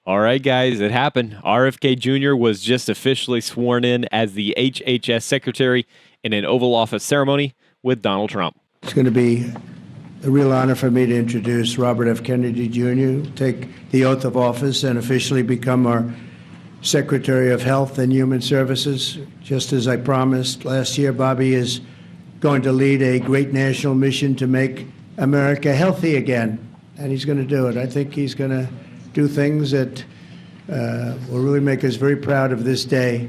All right, guys, it happened. RFK Jr. was just officially sworn in as the HHS secretary in an Oval Office ceremony with Donald Trump. It's going to be a real honor for me to introduce Robert F. Kennedy Jr., take the oath of office and officially become our Secretary of Health and Human Services. Just as I promised last year, Bobby is going to lead a great national mission to make America healthy again, and he's going to do it. I think he's going to do things that will really make us very proud of this day.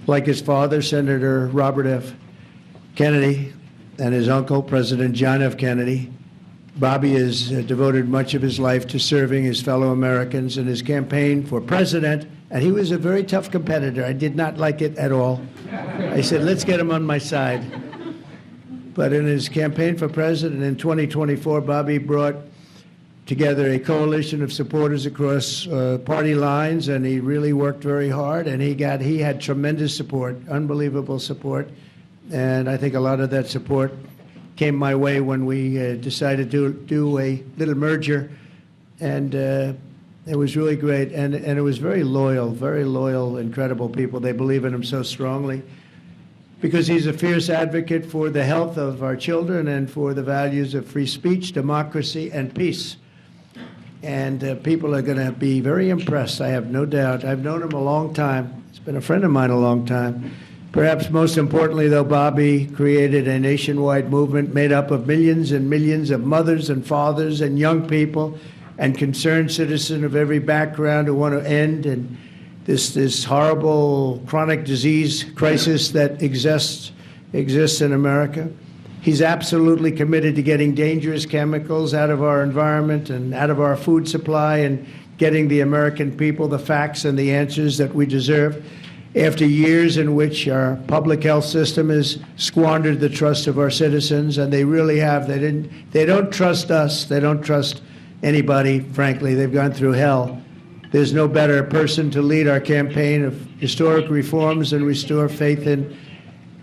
Like his father, Senator Robert F. Kennedy, and his uncle, President John F. Kennedy, Bobby has devoted much of his life to serving his fellow Americans in his campaign for president, and he was a very tough competitor. I did not like it at all. I said, let's get him on my side. But in his campaign for president in 2024, Bobby brought together a coalition of supporters across party lines, and he really worked very hard, and he had tremendous support, unbelievable support, and I think a lot of that support came my way when we decided to do a little merger, and it was really great, and it was very loyal, incredible people. They believe in him so strongly because he's a fierce advocate for the health of our children and for the values of free speech, democracy, and peace. And people are going to be very impressed, I have no doubt. I've known him a long time. He's been a friend of mine a long time. Perhaps most importantly, though, Bobby created a nationwide movement made up of millions and millions of mothers and fathers and young people and concerned citizens of every background who want to end and this horrible chronic disease crisis that exists in America. He's absolutely committed to getting dangerous chemicals out of our environment and out of our food supply and getting the American people the facts and the answers that we deserve. After years in which our public health system has squandered the trust of our citizens, and they really have. They don't trust us. They don't trust anybody, frankly. They've gone through hell. There's no better person to lead our campaign of historic reforms and restore faith in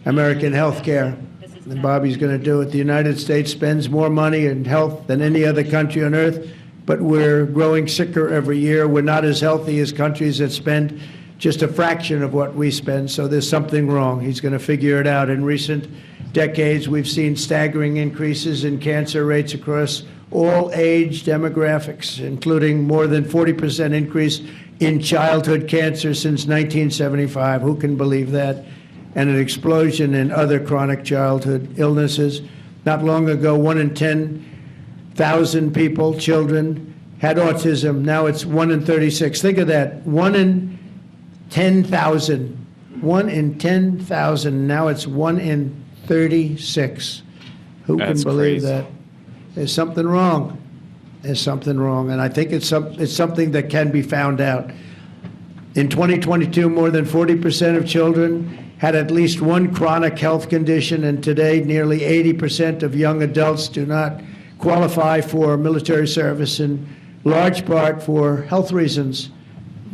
American health care. And Bobby's going to do it. The United States spends more money in health than any other country on earth, but we're growing sicker every year. We're not as healthy as countries that spend just a fraction of what we spend, so there's something wrong. He's going to figure it out. In recent decades, we've seen staggering increases in cancer rates across all age demographics, including more than 40% increase in childhood cancer since 1975. Who can believe that? And an explosion in other chronic childhood illnesses. Not long ago, 1 in 10,000 people, children, had autism. Now it's 1 in 36. Think of that, 1 in 10,000. 1 in 10,000. Now it's 1 in 36. Who can believe that? There's something wrong. There's something wrong, and I think it's something that can be found out. In 2022, more than 40% of children had at least one chronic health condition, and today nearly 80% of young adults do not qualify for military service, in large part for health reasons.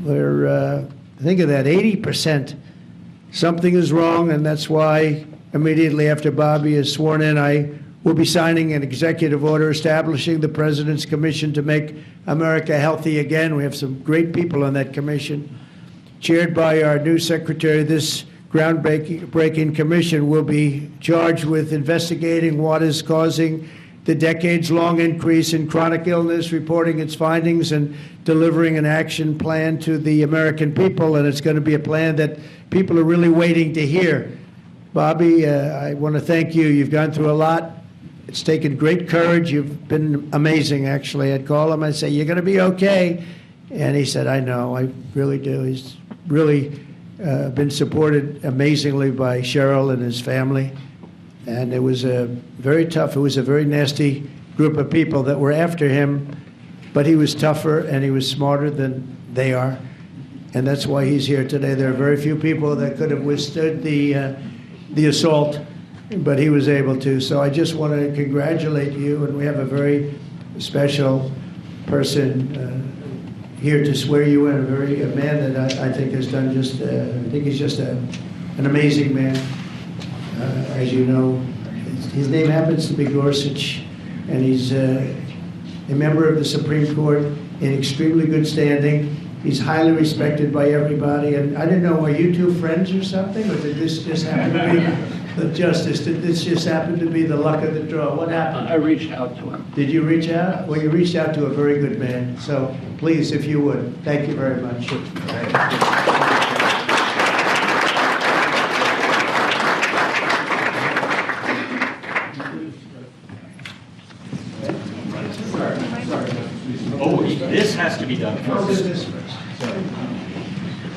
Think of that, 80%. Something is wrong, and that's why immediately after Bobby is sworn in, I will be signing an executive order establishing the President's Commission to make America healthy again. We have some great people on that commission. Chaired by our new secretary, this groundbreaking commission will be charged with investigating what is causing the decades-long increase in chronic illness, reporting its findings, and delivering an action plan to the American people. And it's going to be a plan that people are really waiting to hear. Bobby, I want to thank you. You've gone through a lot. It's taken great courage. You've been amazing, actually. I'd call him, I'd say, you're going to be okay. And he said, I know, I really do. He's really been supported amazingly by Cheryl and his family. And it was very tough. It was a very nasty group of people that were after him, but he was tougher and he was smarter than they are. And that's why he's here today. There are very few people that could have withstood the assault, but he was able to. So I just want to congratulate you, and we have a very special person here to swear you in, a man that I think has done just, I think he's just an amazing man. As you know, his name happens to be Gorsuch, and he's a member of the Supreme Court in extremely good standing. He's highly respected by everybody, and I didn't know, were you two friends or something, or did this just happen to be the justice? Did this just happen to be the luck of the draw? What happened? I reached out to him. Did you reach out? Well, you reached out to a very good man, so please, if you would, thank you very much. Oh, this has to be done I'll do first. this first.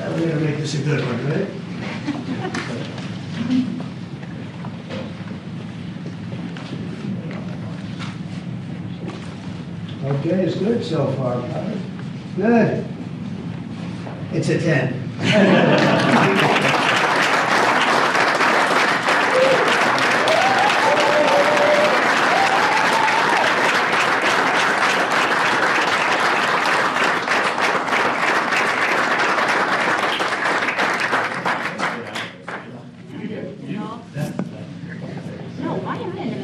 I'm going to make this a good one, right? Okay, it's good so far, Robert. Good. It's a 10. No, why am I in the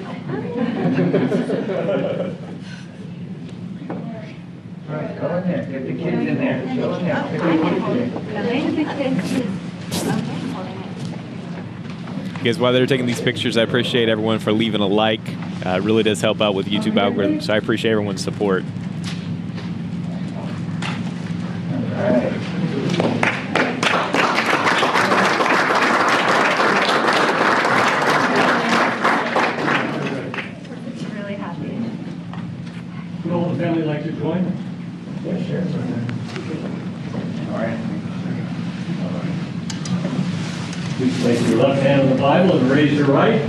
All right, go in there, get the kids in there, go in there. Guys, while they're taking these pictures, I appreciate everyone for leaving a like. It really does help out with YouTube algorithms, so I appreciate everyone's support. All right. Really happy. Would all the family like to join? Yeah, sure. All right. Please place your left hand on the Bible and raise your right.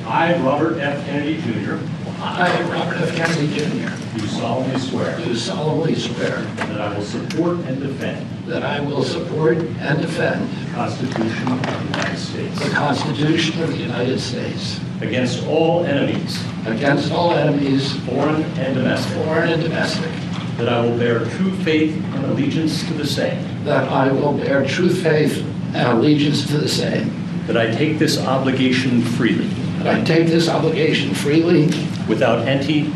I, Robert F. Kennedy Jr., I, Robert F. Kennedy Jr., do solemnly swear do solemnly swear that I will support and defend that I will support and defend the Constitution of the United States the Constitution of the United States against all enemies, against all enemies, foreign and domestic, foreign and domestic, that I will bear true faith and allegiance to the same, that I will bear true faith and allegiance to the same, that I take this obligation freely, that I take this obligation freely without any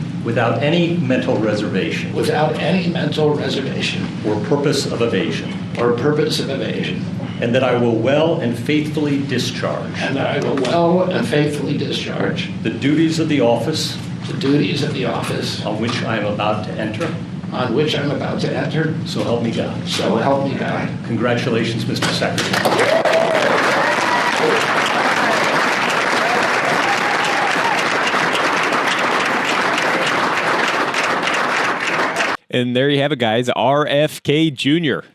mental reservation without any mental reservation or purpose of evasion, or purpose of evasion, and that I will well and faithfully discharge and that I will well and faithfully discharge the duties of the office the duties of the office on which I am about to enter. on which I'm about to enter. So help me God. So help me God. Congratulations, Mr. Secretary. And there you have it, guys. RFK Jr.,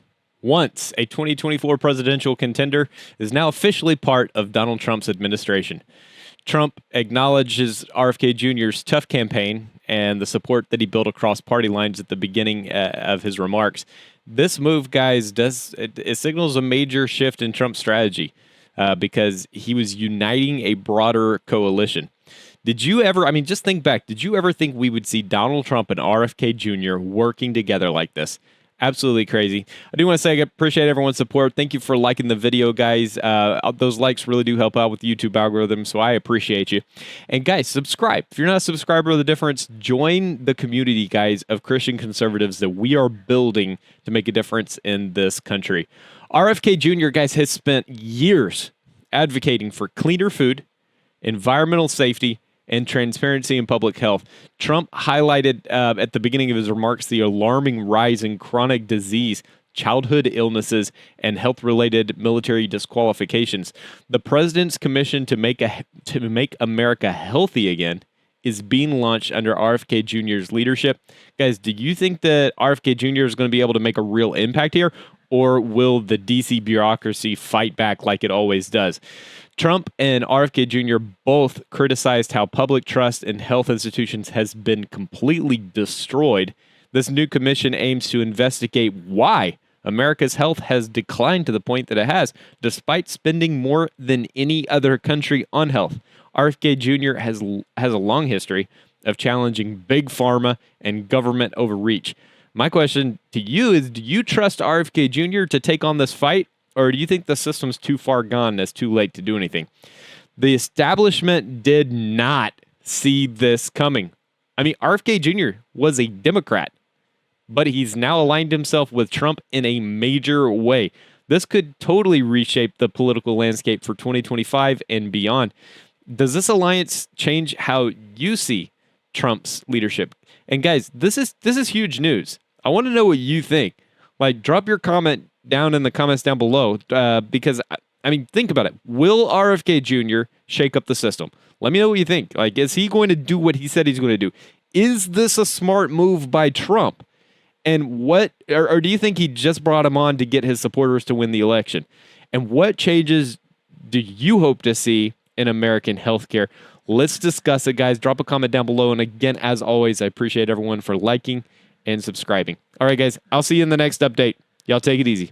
once a 2024 presidential contender, is now officially part of Donald Trump's administration. Trump acknowledges RFK Jr.'s tough campaign and the support that he built across party lines at the beginning of his remarks. This move, guys, it signals a major shift in Trump's strategy because he was uniting a broader coalition. Did you ever, I mean, just think back, did you ever think we would see Donald Trump and RFK Jr. working together like this? Absolutely crazy. I do want to say I appreciate everyone's support. Thank you for liking the video, guys. Those likes really do help out with the YouTube algorithm, so I appreciate you. And guys, subscribe. If you're not a subscriber of The Difference, join the community, guys, of Christian conservatives that we are building to make a difference in this country. RFK Jr., guys, has spent years advocating for cleaner food, environmental safety, and transparency in public health. Trump highlighted at the beginning of his remarks the alarming rise in chronic disease, childhood illnesses, and health-related military disqualifications. The president's commission to make America healthy again is being launched under RFK Jr.'s leadership. Guys, do you think that RFK Jr. is going to be able to make a real impact here, or will the DC bureaucracy fight back like it always does? Trump and RFK Jr. both criticized how public trust in health institutions has been completely destroyed. This new commission aims to investigate why America's health has declined to the point that it has, despite spending more than any other country on health. RFK Jr. has a long history of challenging big pharma and government overreach. My question to you is, do you trust RFK Jr. to take on this fight? Or do you think the system's too far gone and it's too late to do anything? The establishment did not see this coming. I mean, RFK Jr. was a Democrat but he's now aligned himself with Trump in a major way. This could totally reshape the political landscape for 2025 and beyond. Does this alliance change how you see Trump's leadership? And guys, this is huge news. I want to know what you think. Like, drop your comment down in the comments down below, because I mean, think about it. Will RFK Jr. shake up the system? Let me know what you think. Like, is he going to do what he said he's going to do? Is this a smart move by Trump? And what, or do you think he just brought him on to get his supporters to win the election? And what changes do you hope to see in American healthcare? Let's discuss it, guys. Drop a comment down below. And again, as always, I appreciate everyone for liking and subscribing. All right, guys, I'll see you in the next update. Y'all take it easy.